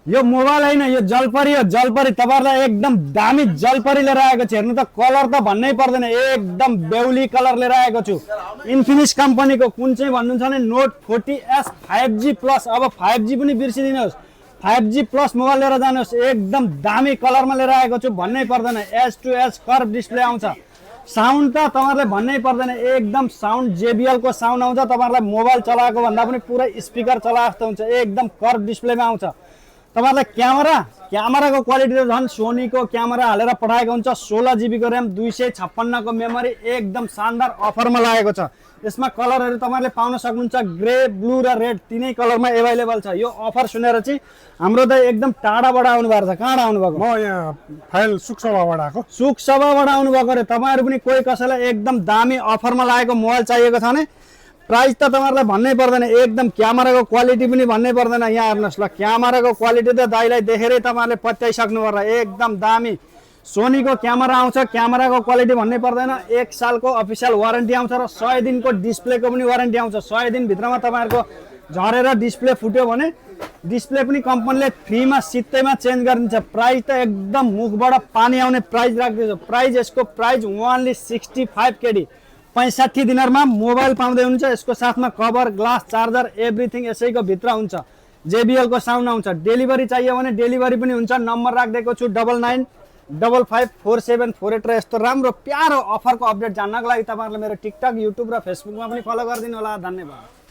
यो मोबाइल हैन, यो जलपरी हो, जलपरी। तपाईहरुलाई एकदम दामी जलपरी लिएर आएको छु। हेर्नु त कलर त भन्नै पर्दैन, एकदम बेउली कलर लिएर आएको छु। इन्फिनिक्स कम्पनीको कुन चाहिँ भन्नुहुन्छ भने नोट 40S 5G प्लस। अब 5G पनि बिर्सिदिनुहोस्, 5G प्लस मोबाइल लिएर जानुहोस्। एकदम दामी कलरमा लिएर आएको छु, भन्नै पर्दैन। Edge to edge curve display आउँछ। साउन्ड त तपाईहरुलाई भन्नै पर्दैन, एकदम साउन्ड JBL को साउन्ड आउँछ। तपाईहरुलाई मोबाइल चलाएको भन्दा पनि पुरै स्पिकर चलाए जस्तो हुन्छ। एकदम कर्भ डिस्प्लेमा आउँछ। तपाईहरुलाई क्यामेराको क्वालिटी त झन् सोनीको क्यामेरा हालेर पठाएको हुन्छ। 16GB को र्याम, 256 को मेमोरी, एकदम शानदार अफरमा लागेको छ। यसमा कलरहरु तपाईहरुले पाउन सक्नुहुन्छ, ग्रे, ब्लू र रेड तीनै कलरमा अवेलेबल छ। यो अफर सुनेर चाहिँ हाम्रो त एकदम टाढाबाट आउनु भएको छ। कहाँबाट आउनु भएको? म यहाँ फाइल सुकसभाबाट आएको। सुकसभाबाट आउनु भएको रे। तपाईहरु पनि कोही कसैलाई एकदम दामी अफरमा लागेको मोबाइल चाहिएको छ भने प्राइस त तपाईहरुलाई भन्नै पर्दैन, एकदम क्यामेराको क्वालिटी पनि भन्नै पर्दैन। यहाँ हेर्नुस् ल, क्यामेराको क्वालिटी त दाइलाई देखेरै तपाईहरुले पत्याइसक्नु पर्ला। एकदम दामी सोनीको क्यामेरा आउँछ। क्यामेराको क्वालिटी भन्नै पर्दैन। 1 सालको अफिसियल वारेन्टी आउँछ र 100 दिनको डिस्प्लेको पनि वारेन्टी आउँछ। 100 दिन भित्रमा तपाईहरुको झरेर डिस्प्ले फुट्यो भने डिस्प्ले पनि कम्पनीले फ्रीमा सित्तैमा चेन्ज गरिदिन्छ। प्राइस त एकदम मुखबाट पानी आउने प्राइस राख्दैछ। प्राइस यसको प्राइस ओन्ली 65 KD, 65 दिनहरुमा मोबाइल पाउँदै हुन्छ। यसको साथमा कभर, ग्लास, चार्जर, एभ्रिथिङ यसैको भित्र हुन्छ। JBL को साउन्ड आउँछ। डेलिभरी चाहियो भने डेलिभरी पनि हुन्छ। नम्बर राख्दिएको छु 99554748 र यस्तो राम्रो प्यारो अफरको अपडेट जान्नको लागि तपाईहरुले मेरो टिकटक, युट्युब र फेसबुकमा पनि फलो गरिदिनु होला। धन्यवाद।